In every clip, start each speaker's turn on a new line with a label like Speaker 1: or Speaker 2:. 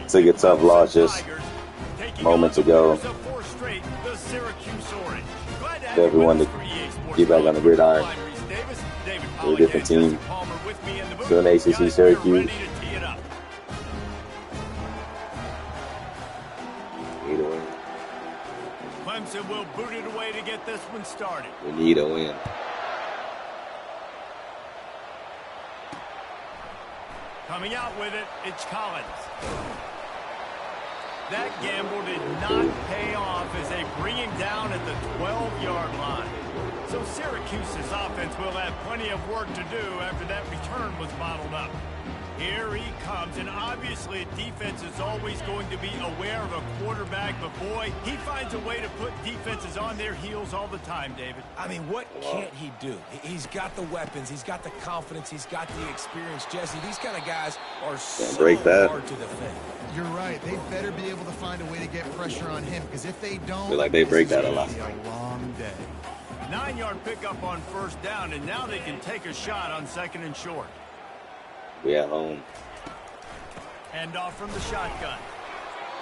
Speaker 1: Took a tough loss just moments ago. Everyone to get back on the gridiron. We're a different team. Still an ACC Syracuse. Need a win.
Speaker 2: Clemson will boot it away to get this one started.
Speaker 1: We need a win.
Speaker 2: Coming out with it, it's Collins. That gamble did not pay off as they bring him down at the 12-yard line. So Syracuse's offense will have plenty of work to do after that return was bottled up. Here he comes, and obviously defense is always going to be aware of a quarterback, but boy, he finds a way to put defenses on their heels all the time, David.
Speaker 3: I mean, what can't he do? He's got the weapons, he's got the confidence, he's got the experience. Jesse, these kind of guys are so hard to defend.
Speaker 4: You're right. They better be able to find a way to get pressure on him, because if they don't,
Speaker 1: I feel like they break that a lot.
Speaker 4: A long day.
Speaker 2: 9-yard pickup on first down, and now they can take a shot on second and short.
Speaker 1: We at home.
Speaker 2: Hand off from the shotgun.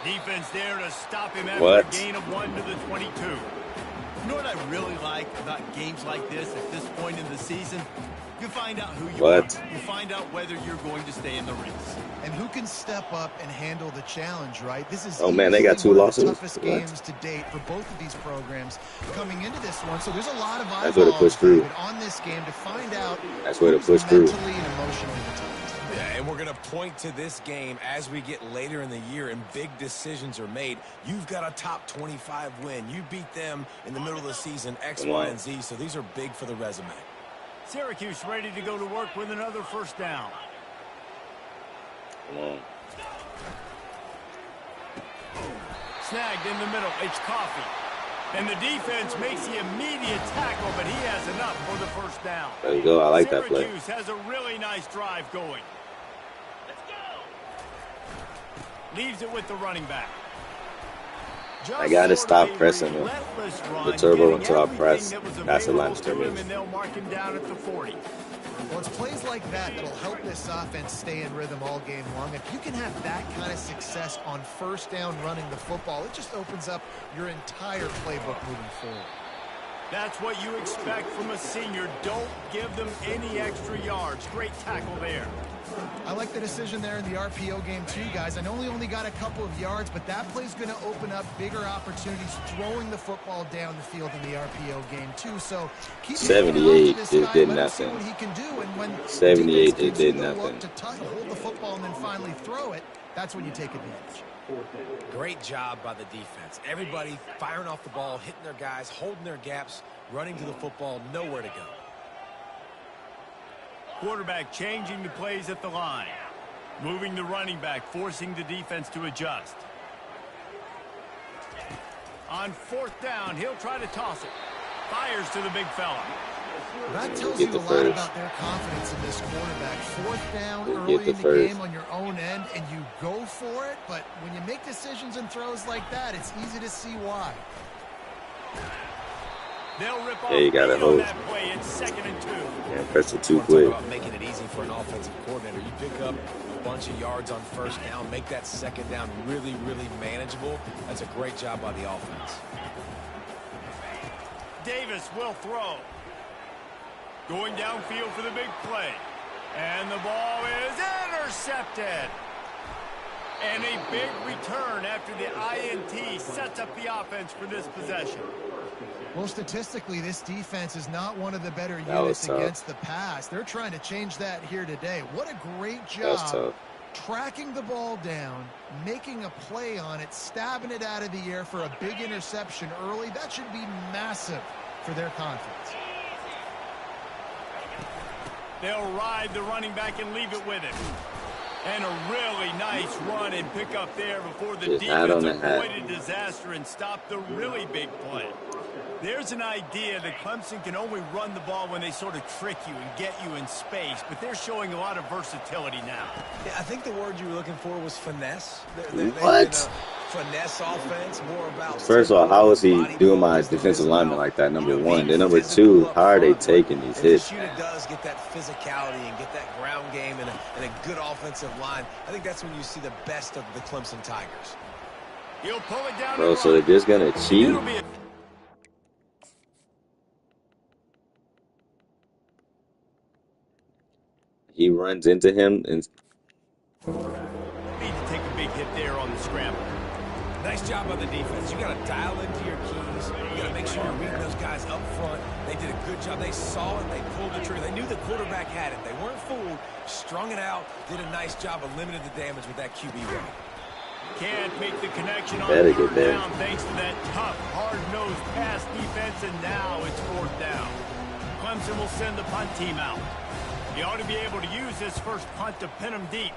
Speaker 2: Defense there to stop him after a gain of 1 to the 22. You know what I really like about games like this at this point in the season? You find out who you are. You find out whether you're going to stay in the race.
Speaker 4: And who can step up and handle the challenge, right? This is
Speaker 1: man, they got 2 losses.
Speaker 4: One of the toughest games to date for both of these programs coming into this one. So there's a lot of
Speaker 1: That's where to push through
Speaker 4: on this game to find out.
Speaker 1: That's where to push through.
Speaker 4: Mentally and emotionally the toughest.
Speaker 3: Yeah, and we're going to point to this game as we get later in the year and big decisions are made. You've got a top 25 win. You beat them in the middle of the season, X, Y, and Z. So these are big for the resume.
Speaker 2: Syracuse ready to go to work with another first down.
Speaker 1: Come on.
Speaker 2: Snagged in the middle. It's Coffee. And the defense makes the immediate tackle, but he has enough for the first down.
Speaker 1: There you go. I like that play.
Speaker 2: Syracuse has a really nice drive going. Let's go. Leaves it with the running back.
Speaker 1: I got to stop pressing him. The turbo until I press. That's the line of scrimmage.
Speaker 2: And they'll mark him down at the 40.
Speaker 4: Well, it's plays like that that'll help this offense stay in rhythm all game long. If you can have that kind of success on first down running the football, it just opens up your entire playbook moving forward.
Speaker 2: That's what you expect from a senior. Don't give them any extra yards. Great tackle there.
Speaker 4: I like the decision there in the RPO game too, guys. I know he only got a couple of yards, but that play's going to open up bigger opportunities throwing the football down the field in the RPO game too. So keep
Speaker 1: 78 just did nothing.
Speaker 4: What he can do, and when
Speaker 1: 78 just did nothing.
Speaker 4: To hold the football and then finally throw it, that's when you take advantage.
Speaker 3: Great job by the defense. Everybody firing off the ball, hitting their guys, holding their gaps, running to the football, nowhere to go.
Speaker 2: Quarterback changing the plays at the line. Moving the running back, forcing the defense to adjust. On fourth down, he'll try to toss it. Fires to the big fella.
Speaker 4: That tells you a lot about their confidence in this quarterback. Fourth down early in the game on your own end, and you go for it. But when you make decisions and throws like that, it's easy to see why.
Speaker 2: They'll rip off
Speaker 1: you got to hold
Speaker 2: that play. It's 2nd and 2.
Speaker 1: Yeah, press it too quick.
Speaker 3: About making it easy for an offensive coordinator. You pick up a bunch of yards on first down, make that second down really, really manageable. That's a great job by the offense.
Speaker 2: Davis will throw. Going downfield for the big play. And the ball is intercepted. And a big return after the INT sets up the offense for this possession.
Speaker 4: Well, statistically, this defense is not one of the better units against the pass. They're trying to change that here today. What a great job tracking the ball down, making a play on it, stabbing it out of the air for a big interception early. That should be massive for their confidence.
Speaker 2: They'll ride the running back and leave it with him. And a really nice run and pick up there before the defense avoided disaster and stopped the really big play. There's an idea that Clemson can only run the ball when they sort of trick you and get you in space, but they're showing a lot of versatility now.
Speaker 3: Yeah, I think the word you were looking for was finesse.
Speaker 1: What?
Speaker 3: finesse offense, more about.
Speaker 1: First of all, how is he doing my defensive lineman like that? Number one. Then number two, how are they taking these hits?
Speaker 3: The shooter does get that physicality and get that ground game and a good offensive line. I think that's when you see the best of the Clemson Tigers.
Speaker 2: He'll pull it down.
Speaker 1: Bro, so they're just gonna cheat. He runs into him and
Speaker 2: need to take a big hit there on the scramble.
Speaker 3: Nice job on the defense. You got to dial into your keys. You got to make sure you're reading those guys up front. They did a good job. They saw it. They pulled the trigger. They knew the quarterback had it. They weren't fooled. Strung it out. Did a nice job of limiting the damage with that QB run.
Speaker 2: Can't make the connection on
Speaker 1: better
Speaker 2: third
Speaker 1: get there.
Speaker 2: down thanks to that tough, hard-nosed pass defense, and now it's fourth down. Clemson will send the punt team out. He ought to be able to use this first punt to pin him deep.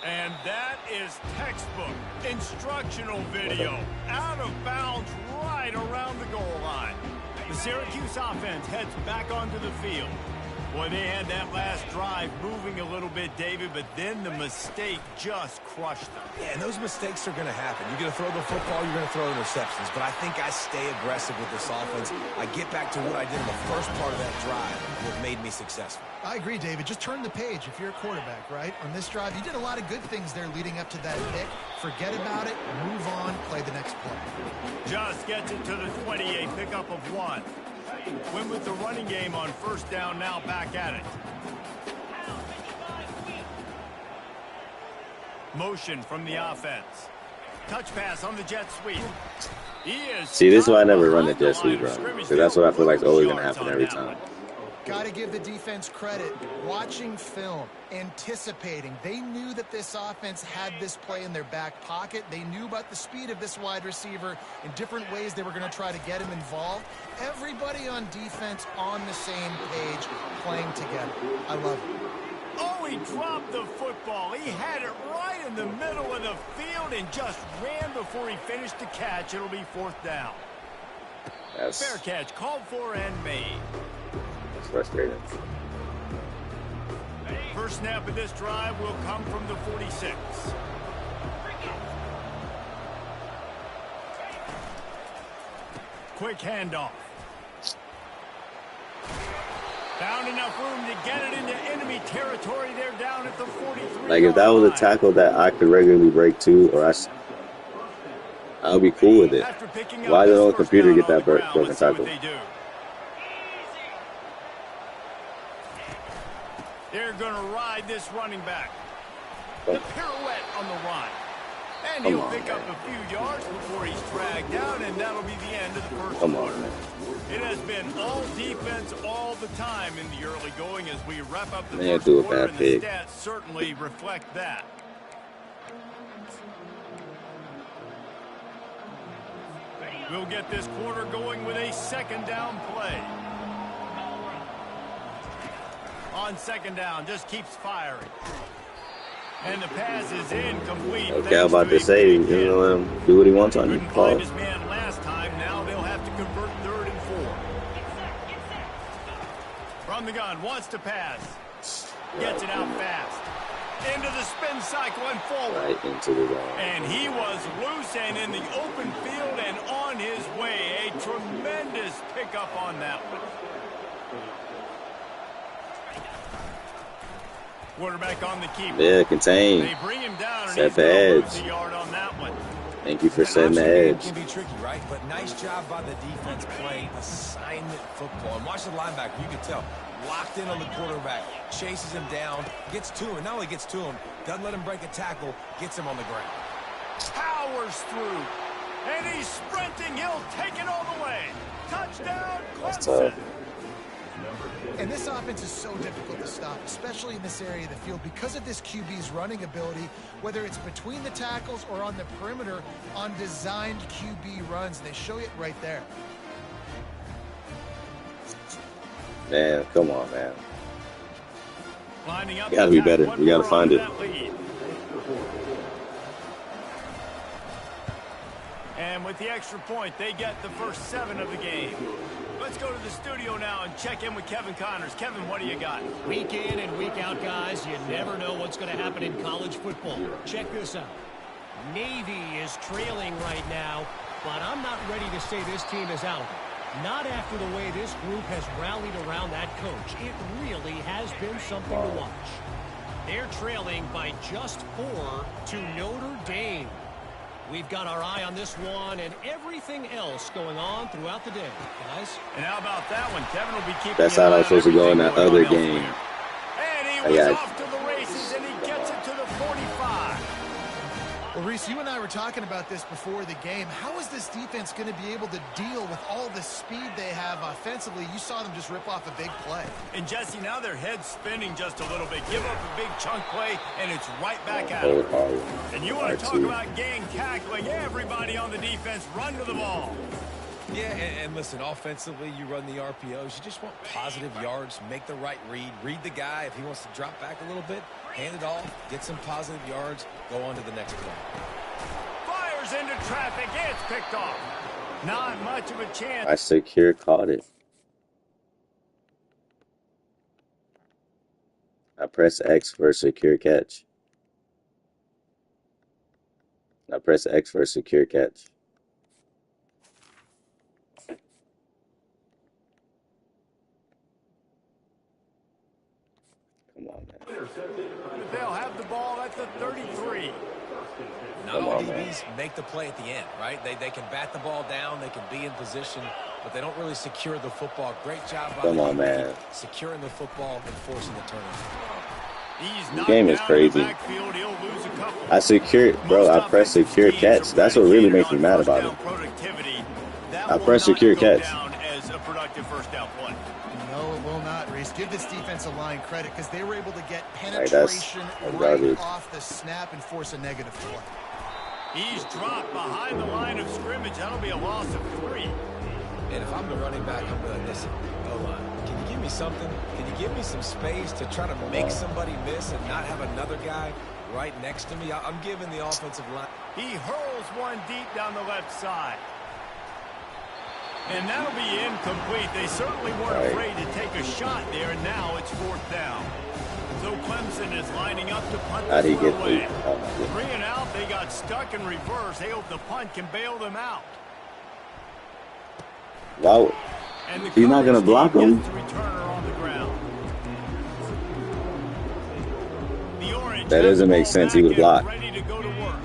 Speaker 2: And that is textbook instructional video. Out of bounds right around the goal line. The Syracuse offense heads back onto the field. Boy, they had that last drive moving a little bit, David, but then the mistake just crushed them.
Speaker 3: Yeah, and those mistakes are going to happen. You're going to throw the football, you're going to throw interceptions. But I think I stay aggressive with this offense. I get back to what I did in the first part of that drive that made me successful.
Speaker 4: I agree, David. Just turn the page if you're a quarterback, right? On this drive, you did a lot of good things there leading up to that pick. Forget about it, move on, play the next play.
Speaker 2: Just gets it to the 28, pickup of 1. Win with the running game on first down, now back at it. Motion from the offense. Touch pass on the jet sweep.
Speaker 1: See, this is why I never run the jet sweep, bro. Because that's what I feel like is always going to happen every time.
Speaker 4: Got to give the defense credit. Watching film, anticipating. They knew that this offense had this play in their back pocket. They knew about the speed of this wide receiver in different ways they were going to try to get him involved. Everybody on defense on the same page, playing together. I love it.
Speaker 2: Oh, he dropped the football. He had it right in the middle of the field and just ran before he finished the catch. It'll be fourth down. Fair catch, called for and made.
Speaker 1: Frustrating.
Speaker 2: First snap of this drive will come from the 46. Quick handoff. Found enough room to get it into enemy territory. They're down at the 43.
Speaker 1: Like, if that was a tackle that I could regularly break too, or I'll be cool with it. Why did the computer get that broken tackle?
Speaker 2: They're going to ride this running back. The pirouette on the run. And he'll pick up a few yards before he's dragged down, and that'll be the end of the first quarter. It has been all defense all the time in the early going as we wrap up the first quarter, and the stats certainly reflect that. We'll get this quarter going with a second down play. On second down, just keeps firing. And the pass is incomplete.
Speaker 1: Okay, I'm about to say, you know, do what he wants on you.
Speaker 2: Couldn't find his man last time. Now they'll have to convert 3rd and 4. From the gun, wants to pass. Gets it out fast. Into the spin cycle and forward.
Speaker 1: Right into the zone.
Speaker 2: And he was loose and in the open field and on his way. A tremendous pickup on that one. Quarterback on the keeper.
Speaker 1: Yeah, contain.
Speaker 2: They bring him down and
Speaker 1: set the edge.
Speaker 2: The yard on that one.
Speaker 1: Thank you for setting the edge.
Speaker 3: It can be tricky, right? But nice job by the defense playing assignment football. And watch the linebacker. You can tell. Locked in on the quarterback. Chases him down. Gets to him. Not only gets to him, doesn't let him break a tackle. Gets him on the ground.
Speaker 2: Powers through. And he's sprinting. He'll take it all the way. Touchdown, Clemson.
Speaker 1: That's tough.
Speaker 4: And this offense is so difficult to stop, especially in this area of the field, because of this QB's running ability, whether it's between the tackles or on the perimeter on designed QB runs. They show it right there.
Speaker 1: Man, come on, man.
Speaker 2: Lining up,
Speaker 1: you gotta be better. You gotta find it.
Speaker 2: And with with the extra point. They get the first 7 of the game. Let's go to the studio now and check in with Kevin Connors. Kevin, what do you got?
Speaker 5: Week in and week out, guys, you never know what's going to happen in college football. Check this out. Navy is trailing right now, but I'm not ready to say this team is out of it. Not after the way this group has rallied around that coach. It really has been something to watch. They're trailing by just 4 to Notre Dame. We've got our eye on this one and everything else going on throughout the day, guys.
Speaker 2: And how about that one? Kevin will be keeping
Speaker 1: That's how I was supposed to go in that other game.
Speaker 2: And he was off to the races, and he gets it to the 45.
Speaker 4: Well, Reese, you and I were talking about this before the game. How is this defense going to be able to deal with all the speed they have offensively? You saw them just rip off a big play.
Speaker 2: And, Jesse, now their head's spinning just a little bit. Give up a big chunk play, and it's right back at them. And you want to talk about gang tackling. Everybody on the defense run to the ball.
Speaker 3: Yeah, and listen, offensively, you run the RPOs. You just want positive yards, make the right read the guy. If he wants to drop back a little bit, hand it off, get some positive yards, go on to the next play.
Speaker 2: Fires into traffic. It's picked off. Not much of a chance.
Speaker 1: I secure caught it. I press X for a secure catch. I press X for a secure catch. Come on, man.
Speaker 2: They'll have the ball at the 33.
Speaker 3: Not all DBs make the play at the end, right? They can bat the ball down, they can be in position, but they don't really secure the football. Great job by
Speaker 1: Come on, man.
Speaker 3: Securing the football and forcing the turnover.
Speaker 1: The game is crazy. I secured, bro, I press secure catch. That's what really makes me mad about it. I press secure catch.
Speaker 4: No, it will not, Reese. Give this defensive line credit because they were able to get penetration right off the snap and force a negative play.
Speaker 2: He's dropped behind the line of scrimmage. That'll be a loss of 3.
Speaker 3: And if I'm the running back, I'm going to listen. O-line, can you give me something? Can you give me some space to try to make somebody miss and not have another guy right next to me? I'm giving the offensive line.
Speaker 2: He hurls one deep down the left side. And that'll be incomplete. They certainly weren't afraid to take a shot there, and now it's 4th down. So Clemson is lining up to punt this one away. 3 and out, they got stuck in reverse. They hope the punt can bail them out.
Speaker 1: Wow. He's not going to block him. That doesn't make sense. He would block.
Speaker 2: Ready to go to work.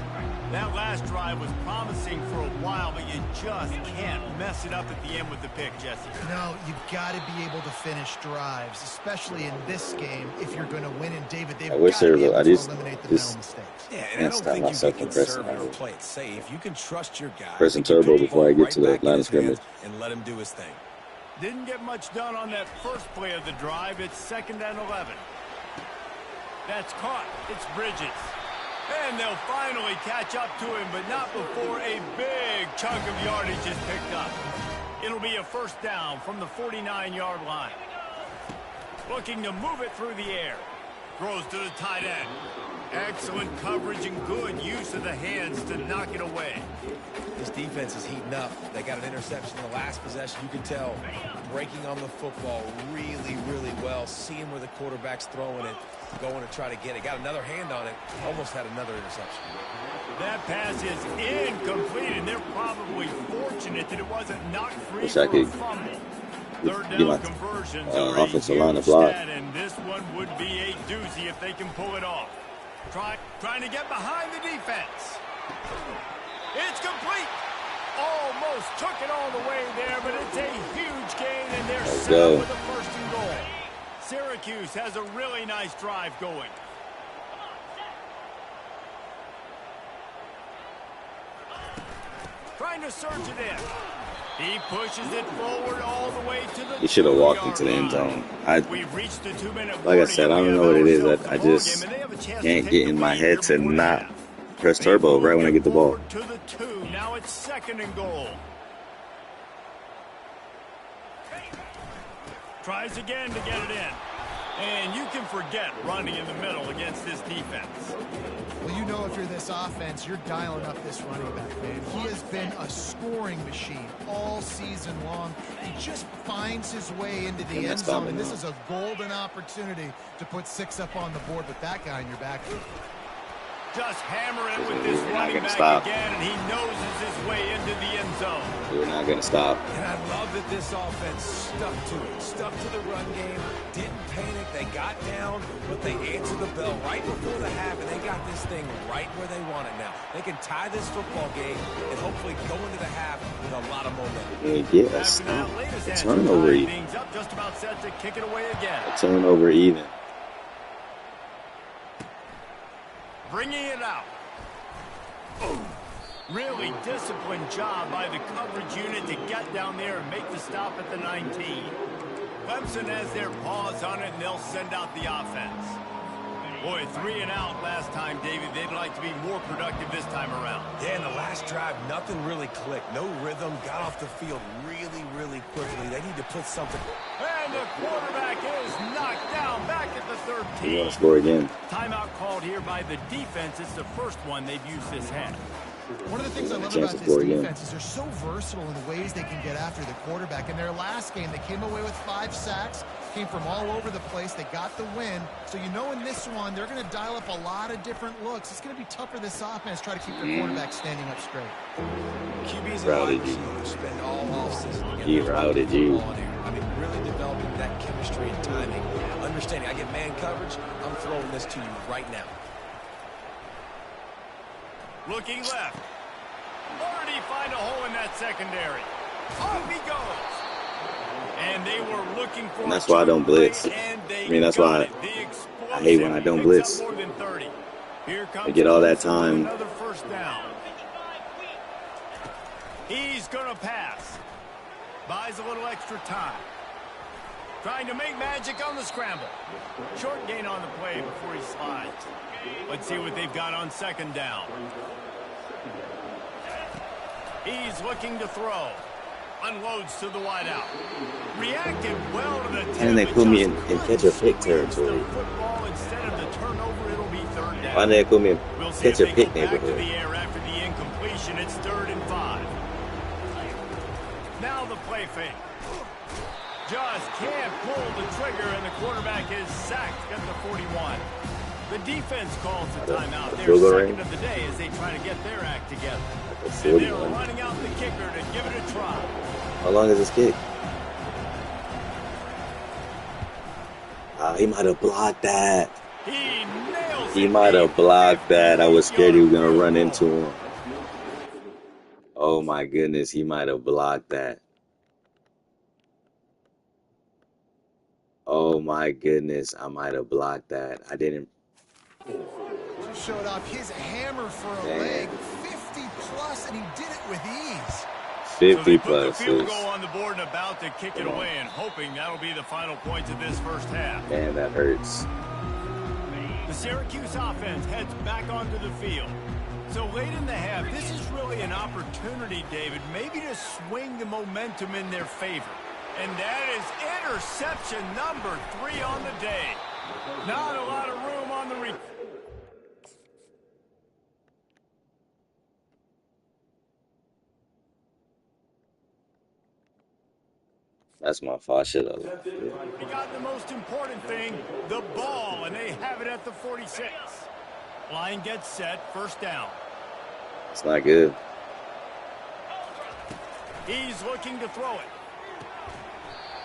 Speaker 2: That last drive was promising for a while, but you just can't mess it up at the end with the pick, Jesse.
Speaker 4: No, you've got to be able to finish drives, especially in this game if you're going to win. And David, they've got to be able to eliminate the mental mistakes.
Speaker 3: Yeah, and I don't think you can conservative or play it safe. You can trust your guy.
Speaker 1: Pressing turbo before I get to the line of scrimmage.
Speaker 3: And let him do his thing.
Speaker 2: Didn't get much done on that first play of the drive. It's 2nd and 11. That's caught. It's Bridges. And they'll finally catch up to him, but not before a big chunk of yardage is picked up. It'll be a 1st down from the 49-yard line. Looking to move it through the air. Throws to the tight end. Excellent coverage and good use of the hands to knock it away.
Speaker 3: This defense is heating up. They got an interception in the last possession. You can tell breaking on the football really, really well. Seeing where the quarterback's throwing it, going to try to get it. Got another hand on it. Almost had another interception.
Speaker 2: That pass is incomplete, and they're probably fortunate that it wasn't knocked free
Speaker 1: for a fumble.
Speaker 2: 3rd down conversions are
Speaker 1: offensive line to block.
Speaker 2: And this one would be a doozy if they can pull it off. Trying to get behind the defense. It's complete. Almost took it all the way there, but it's a huge gain, and they're set up with a 1st and goal. Syracuse has a really nice drive going. Trying to surge it in. He pushes it forward all the way to the
Speaker 1: He should have walked into the end zone. Like I said, I don't know what it is. I just can't get in my head to not press turbo right when I get the ball.
Speaker 2: To the 2. Now it's 2nd and goal. Tries again to get it in. And you can forget running in the middle against this defense.
Speaker 4: Well, you know if you're this offense, you're dialing up this running back, man. He has been a scoring machine all season long. He just finds his way into the end zone, and this is a golden opportunity to put 6 up on the board with that guy in your backfield.
Speaker 2: Just hammer it with this running back again, and he noses his way into the end zone.
Speaker 1: You're not going to stop.
Speaker 3: And I love that this offense stuck to it. Stuck to the run game. Didn't panic. They got down, but they answered the bell right before the half, and they got this thing right where they want it now. They can tie this football game and hopefully go into the half with a lot of momentum.
Speaker 1: Yes. A turnover even.
Speaker 2: Just about set to kick it away again.
Speaker 1: A turnover even.
Speaker 2: Bringing it out. Oh, really disciplined job by the coverage unit to get down there and make the stop at the 19. Clemson has their paws on it, and they'll send out the offense. Boy, 3 and out last time, David. They'd like to be more productive this time around.
Speaker 3: Yeah, in the last drive, nothing really clicked. No rhythm. Got off the field really quickly. They need to put something.
Speaker 2: And the quarterback is knocked down back at the 13.
Speaker 1: You want to score again.
Speaker 2: Timeout called here by the defense. It's the first one they've used this half.
Speaker 4: One of the things I love about this defense is they're so versatile in the ways they can get after the quarterback. In their last game, they came away with 5 sacks, came from all over the place. They got the win. So you know in this one, they're going to dial up a lot of different looks. It's going to be tough for this offense, try to keep their quarterback standing up straight.
Speaker 3: QB's routed you. Spend all offseason.
Speaker 1: He routed you.
Speaker 3: I mean, really developing that chemistry and timing. Understanding, I get man coverage. I'm throwing this to you right now.
Speaker 2: Looking left. Already find a hole in that secondary. Off he goes. And they were looking for.
Speaker 1: And that's why I don't blitz. I mean, that's why I hate when I don't blitz. I get all that time.
Speaker 2: Another first down. He's going to pass. Buys a little extra time. Trying to make magic on the scramble. Short gain on the play before he slides. Let's see what they've got on second down. He's looking to throw. Unloads to the wideout. Reacted well to the tip.
Speaker 1: And they put me in catch a pick territory.
Speaker 2: Instead of the turnover, it'll be third down.
Speaker 1: Why did they put me in catch a pick
Speaker 2: neighborhood? Back to
Speaker 1: neighborhood?
Speaker 2: the air after the incompletion. It's 3rd and 5. Now the play fake. Just can't pull the trigger, and the quarterback is sacked at the 41. The defense calls the timeout. They're second of the day as they try to get their act together. And they're running out the kicker to give it a try.
Speaker 1: How long is this kick? He might have blocked that. He might have blocked that. I was scared he was going to run into him. Oh, my goodness. He might have blocked that. Oh, my goodness. I might have blocked that. I didn't.
Speaker 4: Just showed off his hammer for a leg. 50-plus, and he did it with ease.
Speaker 1: 50-plus.
Speaker 2: So field goal on the board and about to kick it away, and hoping that'll be the final points of this first half.
Speaker 1: Man, that hurts.
Speaker 2: The Syracuse offense heads back onto the field. So late in the half, this is really an opportunity, David, maybe to swing the momentum in their favor. And that is interception number 3 on the day. Not a lot of room on the
Speaker 1: That's my fault. Shut up.
Speaker 2: We got the most important thing, the ball, and they have it at the 46. Line gets set, first down.
Speaker 1: It's not good.
Speaker 2: He's looking to throw it.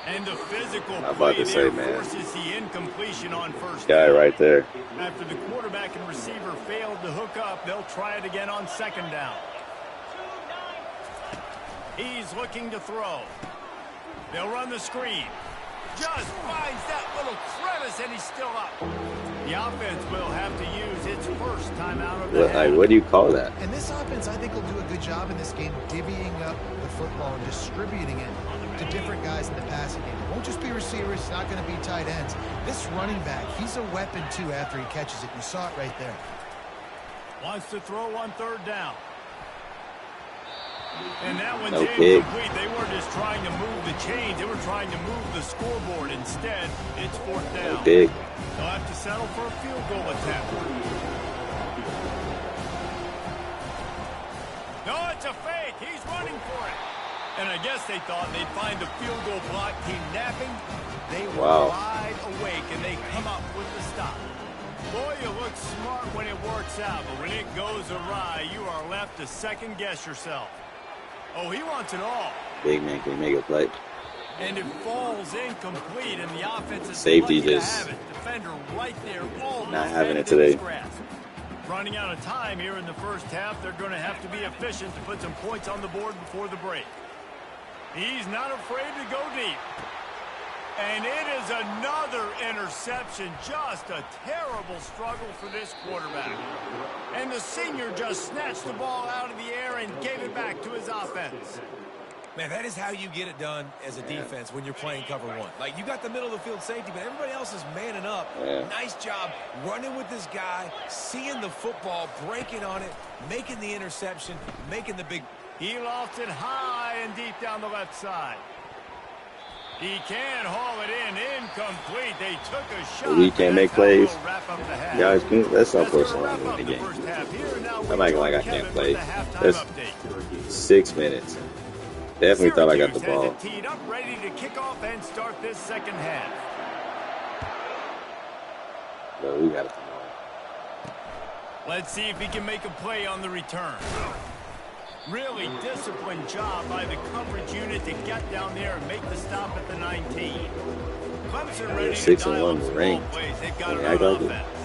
Speaker 2: And the physical
Speaker 1: play there
Speaker 2: forces the incompletion on first
Speaker 1: guy
Speaker 2: down.
Speaker 1: right there.
Speaker 2: After the quarterback and receiver failed to hook up, they'll try it again on second down. He's looking to throw. They'll run the screen. Just finds that little crevice, and he's still up. The offense will have to use its first timeout of the half.
Speaker 1: What do you call that?
Speaker 4: And this offense, I think, will do a good job in this game divvying up the football and distributing it to different guys in the passing game. It won't just be receivers. It's not going to be tight ends. This running back, he's a weapon, too, after he catches it. You saw it right there.
Speaker 2: Wants to throw on third down. And that one's
Speaker 1: incomplete.
Speaker 2: They weren't just trying to move the chains. They were trying to move the scoreboard. Instead, it's fourth down.
Speaker 1: Big.
Speaker 2: They'll have to settle for a field goal attempt. What's a fake? He's running for it. And I guess they thought they'd find the field goal block team napping. They were wide awake, and they come up with the stop. Boy, you look smart when it works out, but when it goes awry, you are left to second-guess yourself. Oh, he wants it all.
Speaker 1: Big man can make a play.
Speaker 2: And it falls incomplete, and the offense is
Speaker 1: safety
Speaker 2: lucky
Speaker 1: just
Speaker 2: to have it. Defender right there,
Speaker 1: not having it today.
Speaker 2: Running out of time here in the first half, they're going to have to be efficient to put some points on the board before the break. He's not afraid to go deep. And it is another interception. Just a terrible struggle for this quarterback. And the senior just snatched the ball out of the air and gave it back to his offense.
Speaker 3: Man, that is how you get it done as a defense when you're playing cover one. Like, you got the middle of the field safety, but everybody else is manning up. Nice job running with this guy, seeing the football, breaking on it, making the interception, making the big...
Speaker 2: He lofts it high and deep down the left side. He can haul it in. Incomplete. They took a shot.
Speaker 1: We can't make plays. Guys, let's not push on the game. I'm acting like I can't play. That's 6 minutes. Definitely thought I got the ball.
Speaker 2: Teed up, ready to kick off and start this second half.
Speaker 1: But we got it.
Speaker 2: Let's see if he can make a play on the return. Really disciplined job by the coverage unit to get down there and make the stop at the 19. Clemson ready to dial up small plays. They've got it on offense.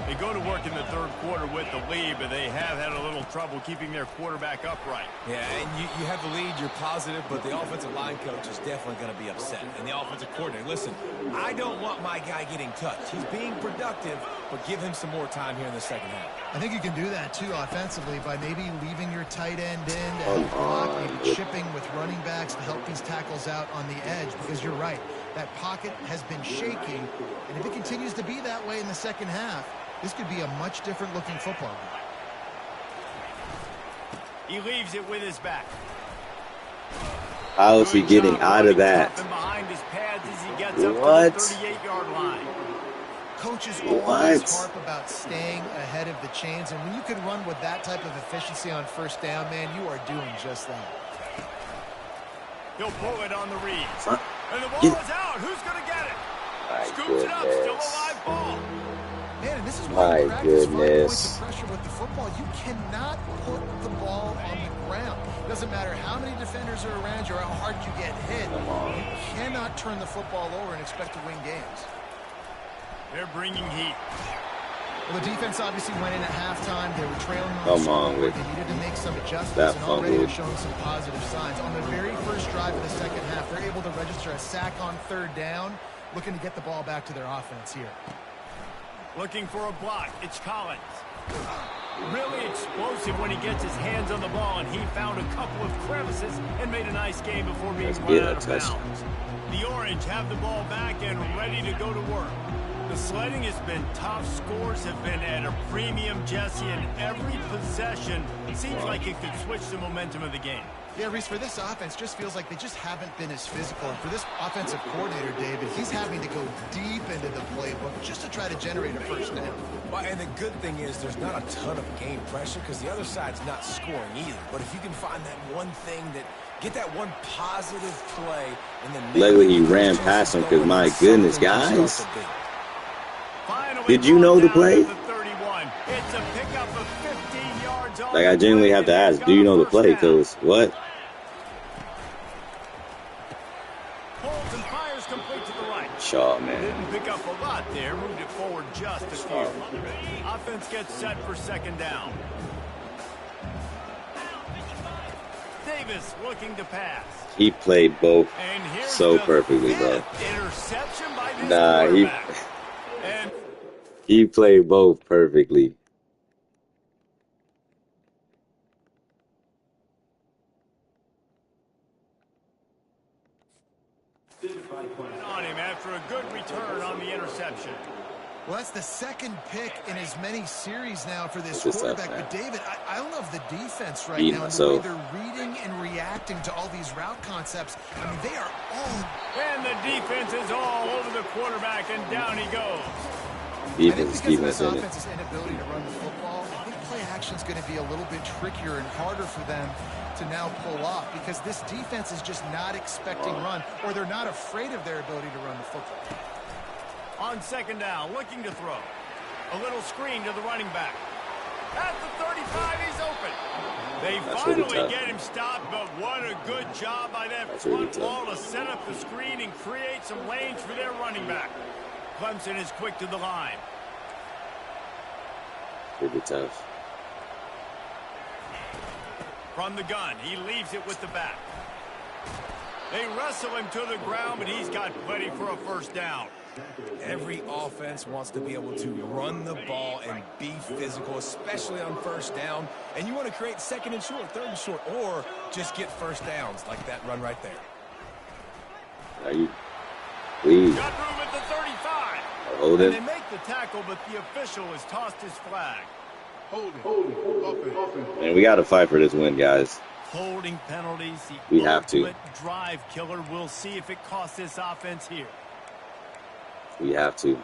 Speaker 2: They go to work in the third quarter with the lead, but they have had a little trouble keeping their quarterback upright.
Speaker 3: Yeah, and you have the lead, you're positive, but the offensive line coach is definitely going to be upset. And the offensive coordinator, listen, I don't want my guy getting touched. He's being productive, but give him some more time here in the second half.
Speaker 4: I think you can do that, too, offensively, by maybe leaving your tight end in to help block, maybe chipping with running backs to help these tackles out on the edge, because you're right. That pocket has been shaky, and if it continues to be that way in the second half, this could be a much different looking football game.
Speaker 2: He leaves it with his back.
Speaker 1: How is he getting out of that?
Speaker 2: Behind his pads as he gets up to the 38-yard line.
Speaker 4: Coaches always harp about staying ahead of the chains, and when you can run with that type of efficiency on first down, man, you are doing just that.
Speaker 2: He'll pull it on the read. And the ball is out. Who's going to get it? Scoops it up. Still a live ball. Man, and this is why you practice 5 points of pressure with the football. You cannot put the ball on the ground. It doesn't matter how many defenders are around you or how hard you get hit. You cannot turn the football over and expect to win games. They're bringing heat. Well, the defense obviously went in at halftime. They were trailing on the score. They needed to make some adjustments, and already they're showing some positive signs. On the very first drive of the second half, they're able to register a sack on third down, looking to get the ball back to their offense here. Looking for a block. It's Collins. Really explosive when he gets his hands on the ball, and he found a couple of crevices and made a nice game before being run out of bounds. The Orange have the ball back and ready to go to work. The sledding has been tough. Scores have been at a premium, Jesse, and every possession seems like it could switch the momentum of the game. Yeah, Reese, for this offense, just feels like they just haven't been as physical. And for this offensive coordinator, David, he's having to go deep into the playbook just to try to generate a first down.
Speaker 3: Well, and the good thing is there's not a ton of game pressure because the other side's not scoring either. But if you can find that one thing that get that one positive play and then
Speaker 1: lately he ran past him because my goodness, guys. Did you know the play?
Speaker 2: It's a pickup of 15 yards.
Speaker 1: Like, I genuinely have to ask, do you know the play? Because what?
Speaker 2: Holds and fires complete to the right.
Speaker 1: Shaw, man.
Speaker 2: Didn't pick up a lot there. Moved it forward just a few. Offense gets set for second down. Davis looking to pass.
Speaker 1: He played both so perfectly, bro.
Speaker 2: Interception by this
Speaker 1: he played both perfectly.
Speaker 2: On him after a good return on the interception.
Speaker 4: Well, that's the second pick in as many series now for this quarterback. But, David, I love the defense right now. The way they're reading and reacting to all these route concepts. I mean, they are all...
Speaker 2: And the defense is all over the quarterback, and down he goes.
Speaker 1: Defense keeping us in it.
Speaker 4: Offense's inability to run the football, I think play action play-action's going to be a little bit trickier and harder for them to now pull off because this defense is just not expecting run, or they're not afraid of their ability to run the football.
Speaker 2: On second down, looking to throw. A little screen to the running back. At the 35, he's open. They finally get him stopped, but what a good job by that front wall to set up the screen and create some lanes for their running back. Clemson is quick to the line.
Speaker 1: Pretty tough.
Speaker 2: From the gun, he leaves it with the back. They wrestle him to the ground, but he's got plenty for a first down.
Speaker 3: Every offense wants to be able to run the ball and be physical, especially on first down. And you want to create second and short, third and short, or just get first downs like that run right there.
Speaker 1: Are you? Please.
Speaker 2: Got room at the 35.
Speaker 1: Hold it.
Speaker 2: And they make the tackle, but the official has tossed his flag.
Speaker 1: Man, we got to fight for this win, guys.
Speaker 2: Holding penalties.
Speaker 1: We have to.
Speaker 2: Drive killer. We'll see if it costs this offense here.
Speaker 1: We have to.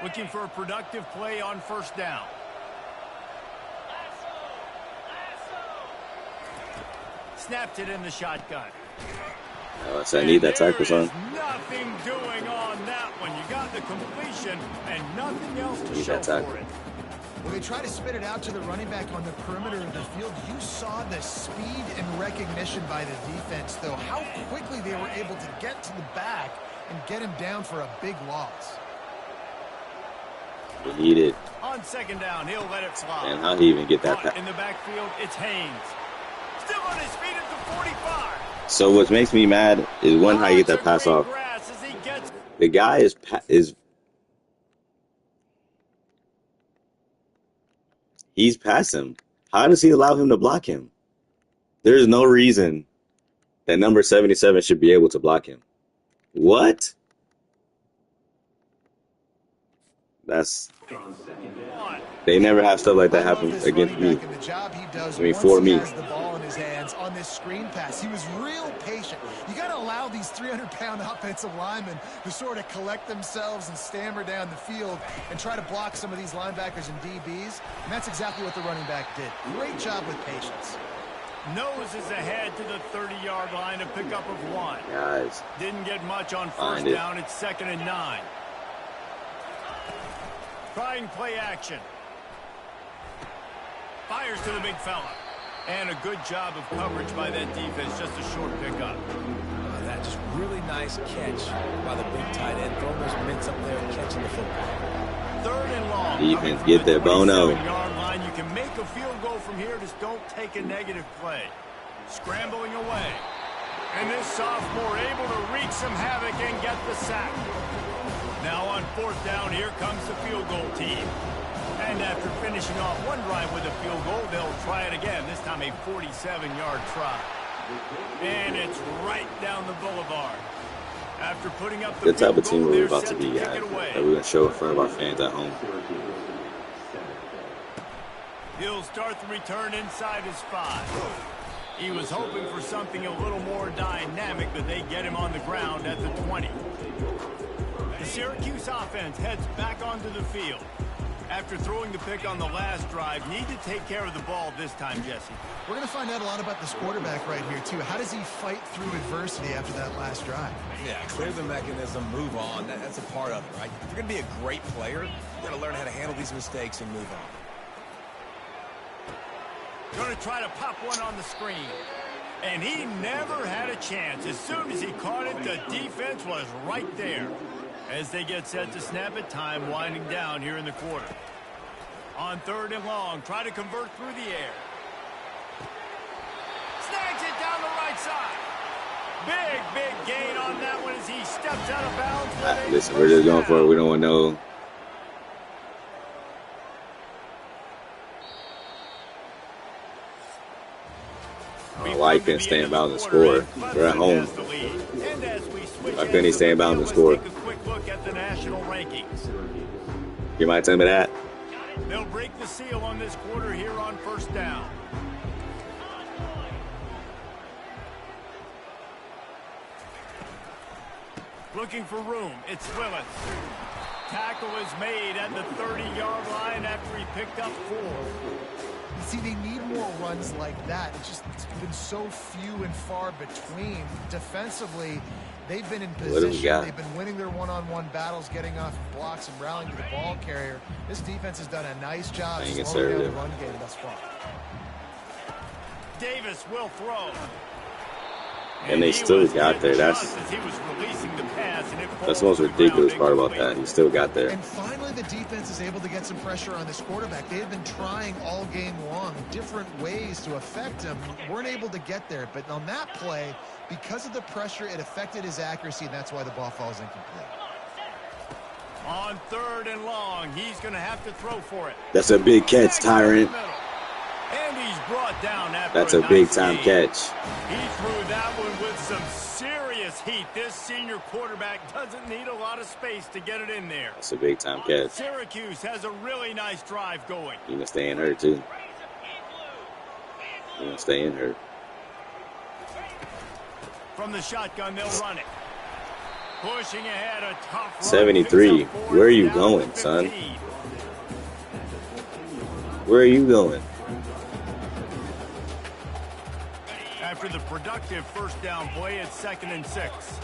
Speaker 2: Looking for a productive play on first down. Snapped it in the shotgun.
Speaker 1: So I need that tackle, son.
Speaker 2: Nothing doing on that one. You got the completion and nothing else to show for it.
Speaker 4: When they try to spit it out to the running back on the perimeter of the field, you saw the speed and recognition by the defense, though, how quickly they were able to get to the back and get him down for a big loss.
Speaker 1: We need it.
Speaker 2: On second down, he'll let it fly.
Speaker 1: And how he even get that pass?
Speaker 2: In the backfield, it's Haynes. Still on his feet at the 45.
Speaker 1: So what makes me mad is one, how you get that pass off. The guy is he's past him. How does he allow him to block him? There is no reason that number 77 should be able to block him. What? They never have stuff like that happen against me. For me.
Speaker 4: The ball in his hands on this screen pass. He was real patient. You got to allow these 300-pound offensive linemen to sort of collect themselves and stammer down the field and try to block some of these linebackers and DBs. And that's exactly what the running back did. Great job with patience.
Speaker 2: Nose is ahead to the 30-yard line, a pickup of 1.
Speaker 1: Guys.
Speaker 2: Didn't get much on first down. It's 2nd and 9. Trying play action. Fires to the big fella. And a good job of coverage by that defense. Just a short pickup.
Speaker 3: That just really nice catch by the big tight end. Throwing those mitts up there and catching the football.
Speaker 2: 3rd and long.
Speaker 1: Defense, get there, Bono.
Speaker 2: Line. You can make a field goal from here. Just don't take a negative play. Scrambling away. And this sophomore able to wreak some havoc and get the sack. Now on 4th down, here comes the field goal team. And after finishing off one drive with a field goal, they'll try it again, this time a 47-yard try. And it's right down the boulevard. After putting up the
Speaker 1: type of team we're about to be, guys, that we're going to show in front of our fans at home.
Speaker 2: He'll start the return inside his 5. He was hoping for something a little more dynamic, but they get him on the ground at the 20. The Syracuse offense heads back onto the field. After throwing the pick on the last drive, need to take care of the ball this time, Jesse.
Speaker 4: We're going to find out a lot about this quarterback right here, too. How does he fight through adversity after that last drive?
Speaker 3: Yeah, clear the mechanism, move on. That's a part of it, right? If you're going to be a great player, you got to learn how to handle these mistakes and move on.
Speaker 2: Going to try to pop one on the screen. And he never had a chance. As soon as he caught it, the defense was right there. As they get set to snap it, time winding down here in the quarter. On 3rd and long, try to convert through the air. Snags it down the right side. Big gain on that one as he steps out of bounds.
Speaker 1: Listen, we're just going for it. We don't want no. Why he couldn't stay in bounds and score? We're at home. Why couldn't he stay in bounds and score? You might tell me that.
Speaker 2: They'll break the seal on this quarter here on 1st down. Looking for room. It's Willis. Tackle is made at the 30-yard line after he picked up 4.
Speaker 4: You see, they need more runs like that. It's been so few and far between. Defensively, they've been in position. They've been winning their one-on-one battles, getting off of blocks and rallying to the ball carrier. This defense has done a nice job slowing down the run game thus far.
Speaker 2: Davis will throw.
Speaker 1: And they still got there. That's the most ridiculous part about that. He still got there.
Speaker 4: And finally, the defense is able to get some pressure on this quarterback. They have been trying all game long different ways to affect him. Weren't able to get there. But on that play, because of the pressure, it affected his accuracy, and that's why the ball falls incomplete.
Speaker 2: On 3rd and long, he's going to have to throw for it.
Speaker 1: That's a big catch, Tyrant.
Speaker 2: And he's brought down after
Speaker 1: That's a big-time catch.
Speaker 2: He threw that one with some serious heat. This senior quarterback doesn't need a lot of space to get it in there.
Speaker 1: That's a big-time catch.
Speaker 2: Syracuse has a really nice drive going.
Speaker 1: You're going to stay in her, too. You're going to stay in her.
Speaker 2: From the shotgun, they'll run it. Pushing ahead, a tough run.
Speaker 1: 73. Where are you going, son? Where are you going?
Speaker 2: After the productive first down play, it's 2nd and 6.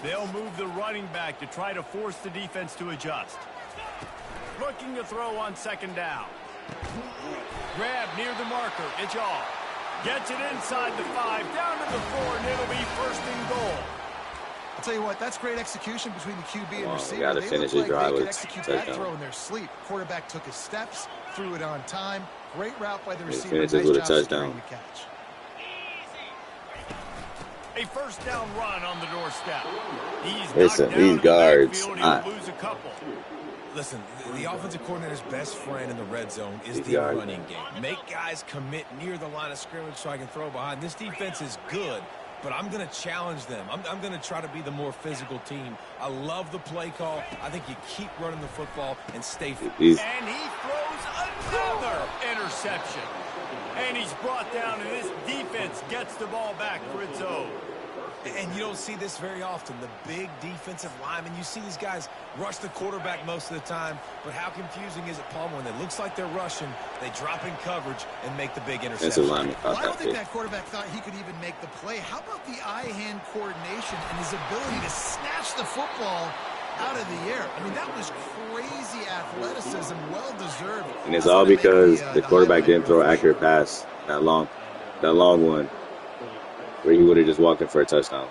Speaker 2: They'll move the running back to try to force the defense to adjust. Looking to throw on 2nd down. Grab near the marker. It's off. Gets it inside the 5, down to the 4, and it'll be 1st and goal.
Speaker 4: I'll tell you what, that's great execution between the QB and receiver.
Speaker 1: Gotta finish his drive
Speaker 4: they could
Speaker 1: with
Speaker 4: execute that throw in their sleep. Quarterback took his steps, threw it on time. Great route by the receiver.
Speaker 1: Finishes with a touchdown.
Speaker 2: A 1st down run on the doorstep.
Speaker 1: These guards.
Speaker 2: Lose a couple.
Speaker 3: Listen, the offensive coordinator's best friend in the red zone is the running game. Make guys commit near the line of scrimmage so I can throw behind. This defense is good, but I'm going to challenge them. I'm going to try to be the more physical team. I love the play call. I think you keep running the football and stay fit.
Speaker 2: And he throws another interception. And he's brought down, and this defense gets the ball back for its own.
Speaker 3: And you don't see this very often. The big defensive linemen, you see these guys rush the quarterback most of the time, but how confusing is it, Palmer, when it looks like they're rushing, they drop in coverage and make the big interception.
Speaker 4: Well, I don't think that quarterback thought he could even make the play. How about the eye-hand coordination and his ability to snatch the football out of the air? I mean, that was crazy athleticism, well-deserved.
Speaker 1: And it's all because the quarterback didn't throw an accurate pass, that long one, where he would have just walked in for a touchdown.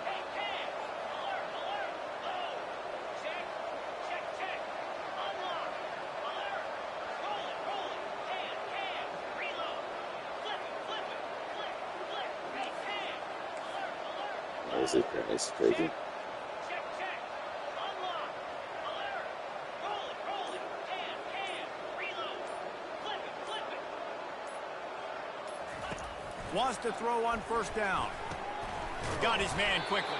Speaker 1: This is crazy.
Speaker 2: Wants to throw on 1st down. Got his man quickly.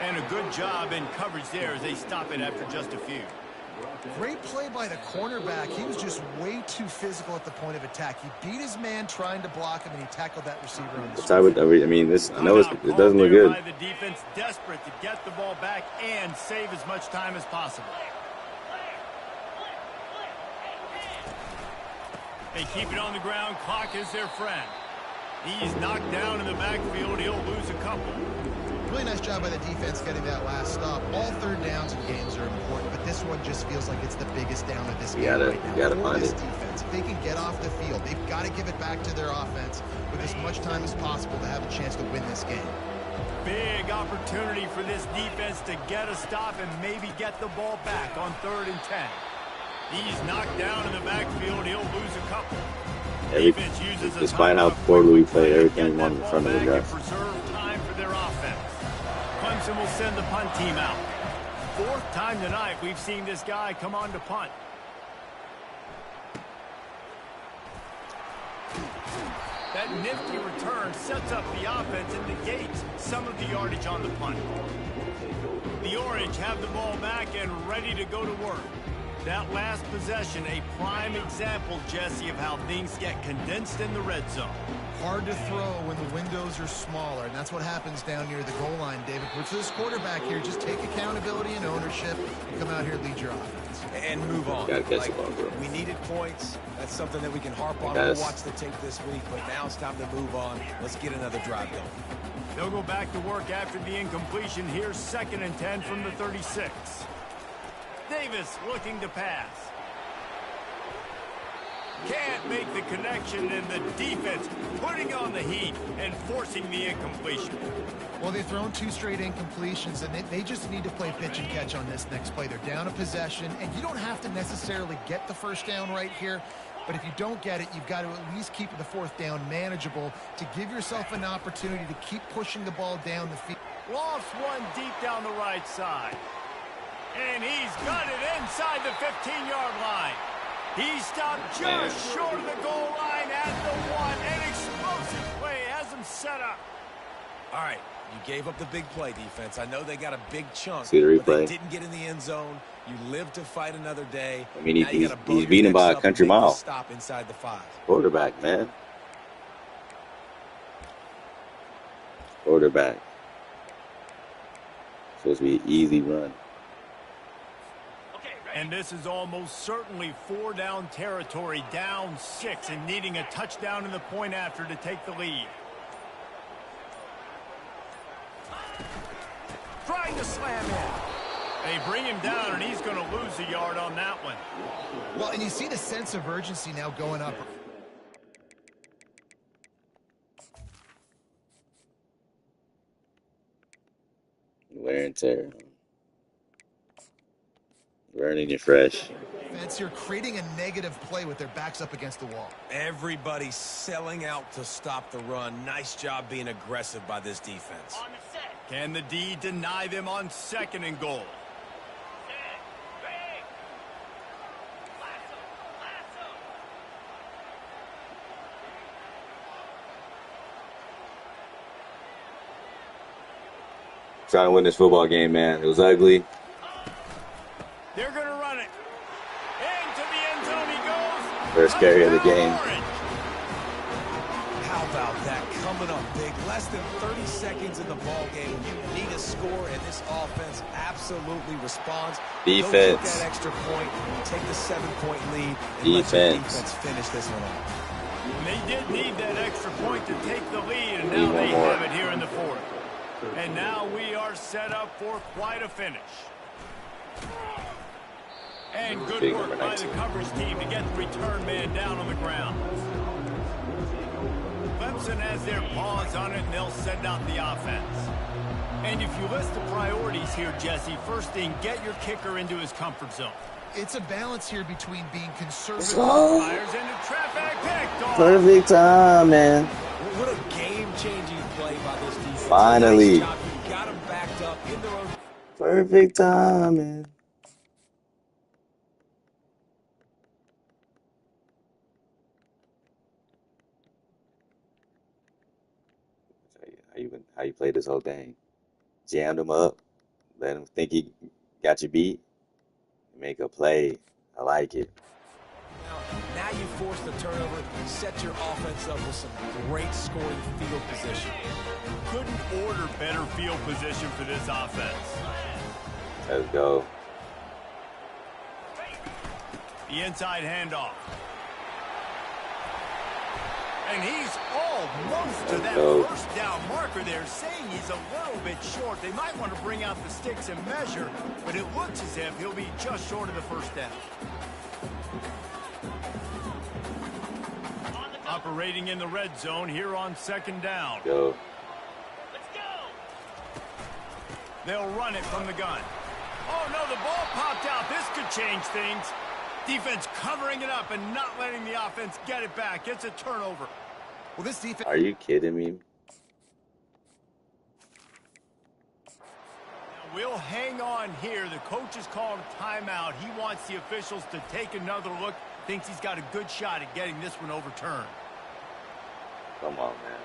Speaker 2: And a good job in coverage there as they stop it after just a few.
Speaker 4: Great play by the cornerback. He was just way too physical at the point of attack. He beat his man trying to block him, and he tackled that receiver on the
Speaker 1: I know it doesn't look good.
Speaker 2: The defense desperate to get the ball back and save as much time as possible. They keep it on the ground. Clock is their friend. He's knocked down in the backfield. He'll lose a couple.
Speaker 4: Really nice job by the defense getting that last stop. All 3rd downs in games are important, but this one just feels like it's the biggest down of this game right now.
Speaker 1: You gotta find
Speaker 4: this
Speaker 1: it.
Speaker 4: defense, if they can get off the field, they've got to give it back to their offense with as much time as possible to have a chance to win this game.
Speaker 2: Big opportunity for this defense to get a stop and maybe get the ball back on 3rd and 10. He's knocked down in the backfield. He'll lose a couple.
Speaker 1: Despite how poorly we played, everything won in front of the guys.
Speaker 2: Preserve time for their offense. Clemson will send the punt team out. 4th time tonight we've seen this guy come on to punt. That nifty return sets up the offense and negates some of the yardage on the punt. The Orange have the ball back and ready to go to work. That last possession, a prime example, Jesse, of how things get condensed in the red zone.
Speaker 4: Hard to throw when the windows are smaller, and that's what happens down near the goal line, David. But for this quarterback here, just take accountability and ownership and come out here and lead your offense.
Speaker 3: and move on.
Speaker 1: Gotta catch the ball, bro.
Speaker 3: We needed points. That's something that we can harp on. We'll watch the tape this week, but now it's time to move on. Let's get another drive going.
Speaker 2: They'll go back to work after the incompletion. Here's 2nd and 10 from the 36. Davis looking to pass. Can't make the connection, and the defense putting on the heat and forcing the incompletion.
Speaker 4: Well, they've thrown 2 straight incompletions, and they just need to play pitch and catch on this next play. They're down a possession, and you don't have to necessarily get the first down right here, but if you don't get it, you've got to at least keep the 4th down manageable to give yourself an opportunity to keep pushing the ball down the field.
Speaker 2: Lofts one deep down the right side. And he's got it inside the 15-yard line. He stopped just short of the goal line at the 1. An explosive play has him set up.
Speaker 3: All right, you gave up the big play, defense. I know they got a big chunk,
Speaker 1: See the replay?
Speaker 3: but they didn't get in the end zone. You live to fight another day.
Speaker 1: I mean, he's beaten by a country mile.
Speaker 3: Stop inside the 5.
Speaker 1: Quarterback, man. Quarterback. Supposed to be an easy run.
Speaker 2: And this is almost certainly 4-down territory, down 6, and needing a touchdown in the point after to take the lead. Trying to slam in. They bring him down, and he's going to lose a yard on that one.
Speaker 4: Well, and you see the sense of urgency now going up.
Speaker 1: Wear and tear. Burning it fresh.
Speaker 4: Fence here creating a negative play with their backs up against the wall.
Speaker 3: Everybody's selling out to stop the run. Nice job being aggressive by this defense.
Speaker 2: Can the D deny them on 2nd and goal?
Speaker 1: Trying to win this football game, man. It was ugly.
Speaker 2: They're going to run it. Into the end zone he goes.
Speaker 1: First carry of the game.
Speaker 3: How about that? Coming up big. Less than 30 seconds in the ball game. You need a score, and this offense absolutely responds.
Speaker 1: Defense.
Speaker 3: Go get that extra point. Take the 7-point lead. And let the defense finish this one off.
Speaker 2: They did need that extra point to take the lead, and now they have it here in the 4th. And now we are set up for quite a finish. And good work by the coverage team to get the return man down on the ground. Clemson has their paws on it, and they'll send out the offense. And if you list the priorities here, Jesse, first thing, get your kicker into his comfort zone.
Speaker 4: It's a balance here between being conservative.
Speaker 2: Fires into traffic, picked off.
Speaker 1: Perfect time, man.
Speaker 3: What a game-changing play by this defense.
Speaker 1: Finally.
Speaker 3: Nice job. You got them backed up in their own.
Speaker 1: Perfect time, man. How you play this whole game? Jammed him up, let him think he got you beat, make a play. I like it.
Speaker 3: Now you force the turnover, set your offense up with some great scoring field position.
Speaker 2: Couldn't order better field position for this offense.
Speaker 1: Let's go.
Speaker 2: The inside handoff. And he's almost to that first down marker there, saying he's a little bit short. They might want to bring out the sticks and measure, but it looks as if he'll be just short of the first down. Operating in the red zone here on 2nd down.
Speaker 1: Go.
Speaker 2: Let's go. They'll run it from the gun. Oh, no, the ball popped out. This could change things. Defense covering it up and not letting the offense get it back. It's a turnover.
Speaker 4: Well, this defense.
Speaker 1: Are you kidding me?
Speaker 2: We'll hang on here. The coach has called a timeout. He wants the officials to take another look. Thinks he's got a good shot at getting this one overturned.
Speaker 1: Come on, man.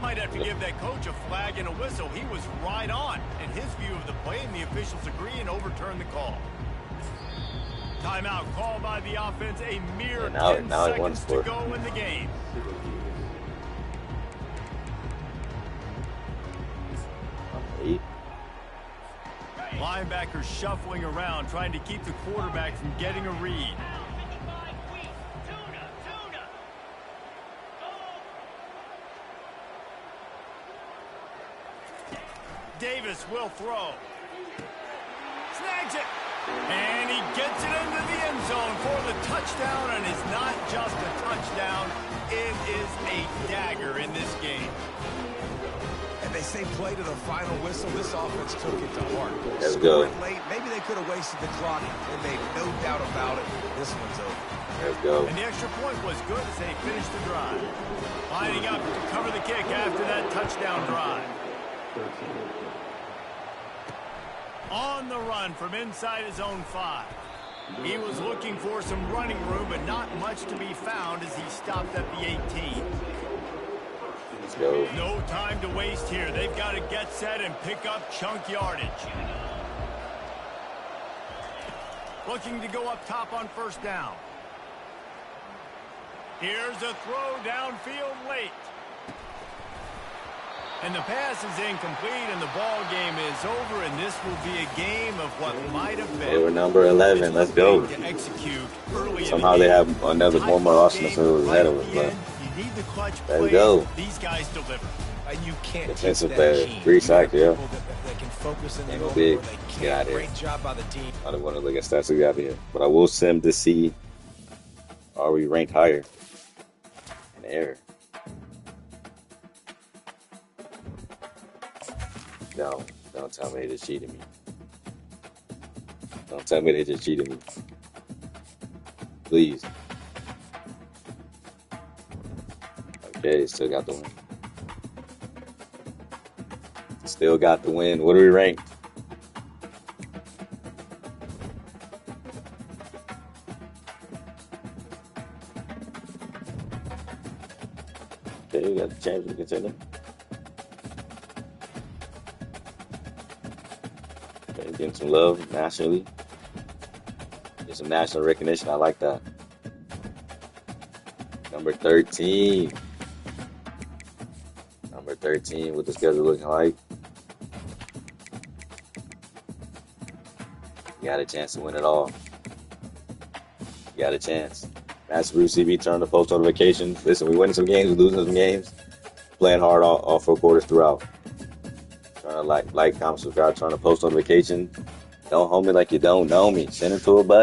Speaker 2: Might have to give that coach a flag and a whistle. He was right on in his view of the play, and the officials agree and overturn the call. Timeout called by the offense. A mere 10 seconds to go in the game.
Speaker 1: 8.
Speaker 2: Linebackers shuffling around, trying to keep the quarterback from getting a read. Davis will throw. Snags it. And he gets it into the end zone for the touchdown, and it's not just a touchdown, it is a dagger in this game.
Speaker 3: And they say play to the final whistle. This offense took it to heart.
Speaker 1: Let's go.
Speaker 3: Late. Maybe they could have wasted the clock. They made no doubt about it. This one's over.
Speaker 1: Let's go.
Speaker 2: And the extra point was good as they finished the drive. Lining up to cover the kick after that touchdown drive. On the run from inside his own 5. He was looking for some running room, but not much to be found as he stopped at the 18.
Speaker 1: Let's go.
Speaker 2: No time to waste here. They've got to get set and pick up chunk yardage. Looking to go up top on first down. Here's a throw downfield late. And the pass is incomplete, and the ball game is over, and this will be a game of what might have been.
Speaker 1: They were number 11. Let's go. Somehow they have another one more Arsenal who's ahead of us, but let's go.
Speaker 2: These guys deliver.
Speaker 3: And you can't
Speaker 1: defensive play. 3 sacks, yeah.
Speaker 3: That can focus in the
Speaker 1: Ain't no big. Get out of here.
Speaker 3: Great job by the team.
Speaker 1: I don't want to look at stats we got here, but I will sim to see, are we ranked higher in the air? No, don't tell me they just cheated me. Don't tell me they just cheated me. Please. Okay, still got the win. Still got the win. What are we ranked? Okay, we got the championship contender. Getting some love nationally. Get some national recognition. I like that. Number 13. Number 13, what the schedule looking like. You got a chance to win it all. You got a chance. Master Bruce CB, turn to post notifications. Listen, we winning some games, we losing some games. Playing hard all 4 quarters throughout. Trying to like, comment, subscribe, turn to post notification. Don't hold me like you don't know me. Send it to a buddy.